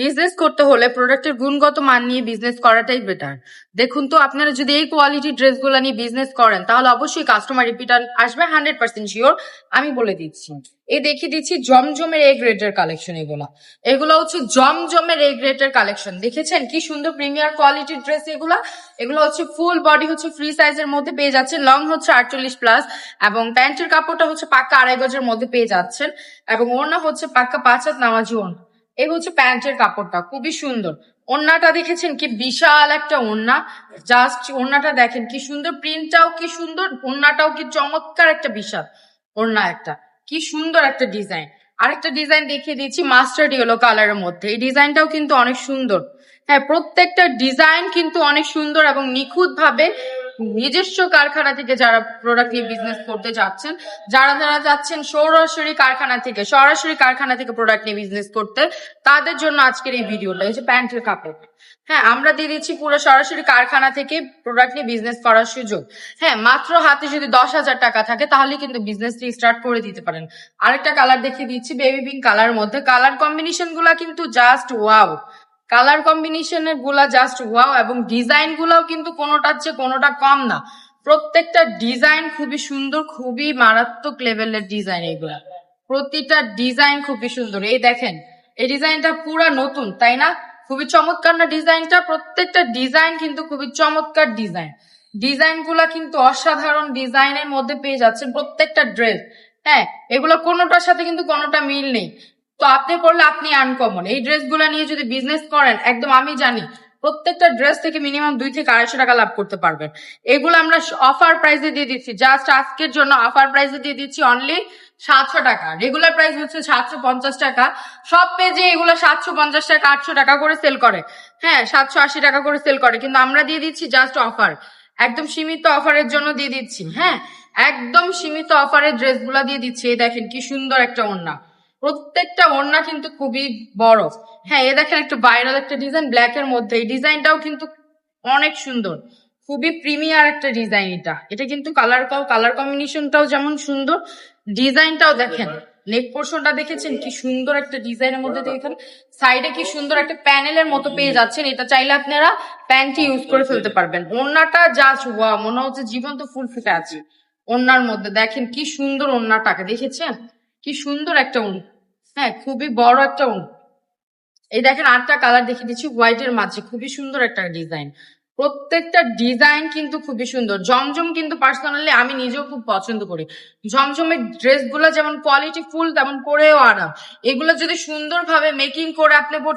Business করতে হলে প্রোডাক্টের গুণগত মান নিয়ে বিজনেস করাটাই বেটার। দেখুন তো, আপনারা যদি এই কোয়ালিটি ড্রেসগুলো নিয়ে বিজনেস করেন তাহলে অবশ্যই কাস্টমার রিপিটার আসবে, 100% শিওর। আমি বলে দিচ্ছি, এই দেখিয়ে দিচ্ছি জমজমের এ গ্রেডের কালেকশন। এগুলো হচ্ছে জমজমের এ গ্রেডের কালেকশন। দেখেছেন কি সুন্দর প্রিমিয়ার কোয়ালিটির ড্রেস এগুলো হচ্ছে ফুল বডি হচ্ছে ফ্রি সাইজের মধ্যে পেয়ে যাচ্ছেন, লং হচ্ছে 48+, এবং প্যান্টের কাপড়টা হচ্ছে পাক্কা 2.5 গজের মধ্যে পেয়ে যাচ্ছেন, এবং ওড়না হচ্ছে পাক্কা 5 হাত নামাজি ওড়না। এই হচ্ছে প্যান্টের কাপড়টা, খুবই সুন্দর। ওড়নাটা দেখেছেন কি বিশাল একটা ওড়না, জাস্ট ওড়নাটা দেখেন কি সুন্দর, প্রিন্টটাও কি সুন্দর, ওড়নাটাও কি চমৎকার একটা বিশাল ওড়না, একটা কি সুন্দর একটা ডিজাইন। আরেকটা ডিজাইন দেখিয়ে দিচ্ছি মাস্টার্ড ইয়েলো কালারের মধ্যে, এই ডিজাইনটাও কিন্তু অনেক সুন্দর। হ্যাঁ, প্রত্যেকটা ডিজাইন কিন্তু অনেক সুন্দর এবং নিখুঁত ভাবে নিজস্ব কারখানা থেকে যারা প্রোডাক্ট নিয়ে বিজনেস করতে যাচ্ছেন, যারা যাচ্ছেন সরাসরি কারখানা থেকে প্রোডাক্ট নিয়ে বিজনেস করতে, তাদের জন্য আজকের এই ভিডিওটা। এই যে প্যান্টের কাপড়, হ্যাঁ আমরা দিয়ে দিচ্ছি পুরো সরাসরি কারখানা থেকে প্রোডাক্ট নিয়ে বিজনেস করার সুযোগ। হ্যাঁ, মাত্র হাতে যদি 10,000 টাকা থাকে তাহলে কিন্তু বিজনেসটি স্টার্ট করে দিতে পারেন। আরেকটা কালার দেখিয়ে দিচ্ছি বেবি পিঙ্ক কালার মধ্যে, কালার কম্বিনেশন গুলা কিন্তু জাস্ট ওয়াও, কালার কম্বিনেশনের গুলা জাস্ট ওয়াও, এবং ডিজাইন গুলাও কিন্তু কোনোটার চেয়ে কোনোটা কম না। প্রত্যেকটা ডিজাইন খুবই সুন্দর, খুবই মারাত্মক লেভেলের ডিজাইন। এগুলা প্রতিটা ডিজাইন খুবই সুন্দর। এই দেখেন, এই ডিজাইনটা পুরা নতুন, তাই না? খুবই চমৎকার না ডিজাইনটা? প্রত্যেকটা ডিজাইন কিন্তু খুবই চমৎকার ডিজাইন। ডিজাইন গুলা কিন্তু অসাধারণ ডিজাইনের মধ্যে পেয়ে যাচ্ছেন প্রত্যেকটা ড্রেস। হ্যাঁ, এগুলো কোনোটার সাথে কিন্তু কোনোটা মিল নেই। তো আপনি পড়লে আপনি আনকমন। এই ড্রেসগুলো নিয়ে যদি বিজনেস করেন, একদম আমি জানি প্রত্যেকটা ড্রেস থেকে মিনিমাম 2 থেকে 250 টাকা লাভ করতে পারবেন। এগুলো আমরা অফার প্রাইসে দিয়ে দিচ্ছি, জাস্ট আজকের জন্য অফার প্রাইসে দিয়ে দিচ্ছি অনলি 700 টাকা। রেগুলার প্রাইস হচ্ছে 750 টাকা। সব পেজে এগুলো 750 টাকা 800 টাকা করে সেল করে, হ্যাঁ 780 টাকা করে সেল করে, কিন্তু আমরা দিয়ে দিচ্ছি জাস্ট অফার, একদম সীমিত অফারের জন্য দিয়ে দিচ্ছি। হ্যাঁ, একদম সীমিত অফারের ড্রেসগুলা দিয়ে দিচ্ছি। এই দেখেন কি সুন্দর একটা ওড়না, প্রত্যেকটা ওড়না কিন্তু খুবই বড়। হ্যাঁ, এ দেখেন একটা ভাইরাল একটা ডিজাইন ব্ল্যাক এর মধ্যে, এই ডিজাইনটাও কিন্তু অনেক সুন্দর, খুবই প্রিমিয়ার একটা ডিজাইন। এটা কিন্তু কালার কম্বিনেশনটাও যেমন সুন্দর, ডিজাইনটাও দেখেন। নেক পোর্শনটা দেখেছেন কি সুন্দর একটা ডিজাইনের মধ্যে, দেখেন সাইডে কি সুন্দর একটা প্যানেলের মতো পেয়ে যাচ্ছেন। এটা চাইলে আপনারা প্যান্টি ইউজ করে ফেলতে পারবেন। ওড়নাটা জাস্ট ওয়াও, মনে হচ্ছে জীবন্ত ফুল ফুটে আছে ওড়নার মধ্যে। দেখেন কি সুন্দর ওড়নাটাকে, দেখেছেন কি সুন্দর একটা ওড়না। হ্যাঁ, খুবই বড় একটা ওড়না। এই দেখেন আটটা কালার দেখিয়ে দিচ্ছি হোয়াইট এর মাঝে, খুবই সুন্দর একটা ডিজাইন। প্রত্যেকটা ডিজাইন কিন্তু খুবই সুন্দর। জমজম কিন্তু পার্সোনালি আমি নিজেও খুব পছন্দ করি। জমজমের ড্রেসগুলো যেমন কোয়ালিটি ফুল তেমন পরেও আরাম। এগুলো যদি সুন্দরভাবে মেকিং করে আপনি